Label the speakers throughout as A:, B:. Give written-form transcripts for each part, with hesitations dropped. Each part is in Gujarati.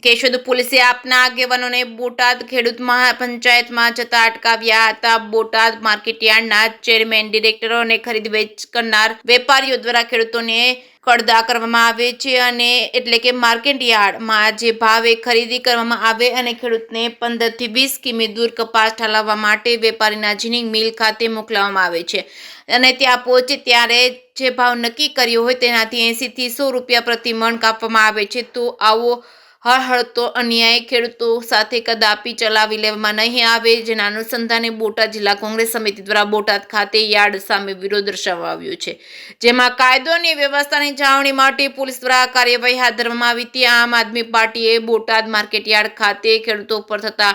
A: કેશોદ પોલીસે આપના આગેવાનોને બોટાદ ખેડૂત મહાપંચાયતમાં જતા અટકાવ્યા હતા। બોટાદ માર્કેટયાર્ડના ચેરમેન, ડિરેક્ટરો અને ખરીદ વેચ કરનાર વેપારીઓ દ્વારા ખેડૂતોને કડદા કરવામાં આવે છે અને એટલે કે માર્કેટયાર્ડમાં જે ભાવે ખરીદી કરવામાં આવે અને ખેડૂતને 15 થી 20 કિમી દૂર કપાસ ઠાલવવા માટે વેપારીના જીનિંગ મિલ ખાતે મોકલવામાં આવે છે અને ત્યાં પહોંચે ત્યારે જે ભાવ નક્કી કર્યો હોય તેનાથી 80 થી 100 રૂપિયા પ્રતિ મણ કાપવામાં આવે છે। તો આવો હળહળતો અન્યાય ખેડૂતો સાથે કદાપી ચલાવી લેવામાં નહીં આવે, જેના અનુસંધાને બોટાદ જિલ્લા કોંગ્રેસ સમિતિ દ્વારા બોટાદ ખાતે યાર્ડ સામે વિરોધ દર્શાવવામાં આવ્યો છે, જેમાં કાયદો અને વ્યવસ્થાની જાળવણી માટે પોલીસ દ્વારા કાર્યવાહી હાથ ધરવામાં આવી હતી। આમ આદમી પાર્ટીએ બોટાદ માર્કેટયાર્ડ ખાતે ખેડૂતો પર થતા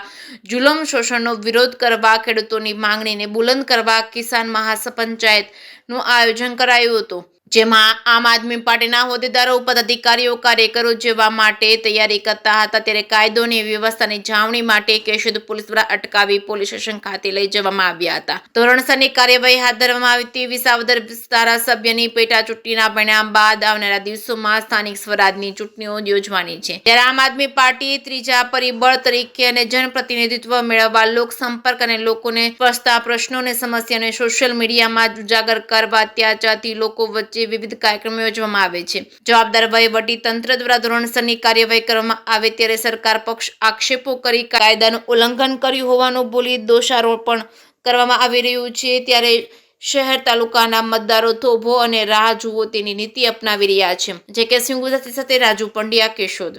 A: જુલમ શોષણનો વિરોધ કરવા, ખેડૂતોની માંગણીને બુલંદ કરવા કિસાન મહાપંચાયતનું આયોજન કરાયું હતું, જેમાં આમ આદમી પાર્ટીના હોદ્દેદારો, પદાધિકારીઓ, કાર્યકરો જવા માટે તૈયારી કરતા હતા। ત્યારે કાયદો અને વ્યવસ્થાની જાળવણી માટે કેશોદ પોલીસ દ્વારા અટકાવી પોલીસ સ્ટેશન ખાતે લઈ જવામાં આવ્યા હતા। ધોરણસરની કાર્યવાહી હાથ ધરવામાં આવી હતી। વિસાવદર ધારાસભ્યની પેટા ચૂંટણીના પરિણામ બાદ આવનારા દિવસોમાં સ્થાનિક સ્વરાજની ચૂંટણીઓ યોજવાની છે, ત્યારે આમ આદમી પાર્ટી ત્રીજા પરિબળ તરીકે અને જનપ્રતિનિધિત્વ મેળવવા, લોક સંપર્ક અને લોકોને સ્પર્શતા પ્રશ્નો અને સમસ્યાને સોશિયલ મીડિયામાં ઉજાગર કરવા, અત્યાચારથી લોકો વચ્ચે વિવિધ કાર્યક્રમો યોજવામાં આવે છે। જવાબદાર વહીવટી તંત્ર દ્વારા ધોરણસરની કાર્યવાહી કરવામાં આવે ત્યારે સરકાર પક્ષ આક્ષેપો કરી કાયદાનું ઉલ્લંઘન કર્યું હોવાનું બોલી દોષારોપણ કરવામાં આવી રહ્યું છે। ત્યારે શહેર તાલુકાના મતદારો થોભો અને રાહ જુઓ તેની નીતિ અપનાવી રહ્યા છે। જે કે સિંહ ગુજરાતી સાથે રાજુ પંડ્યા, કેશોદ।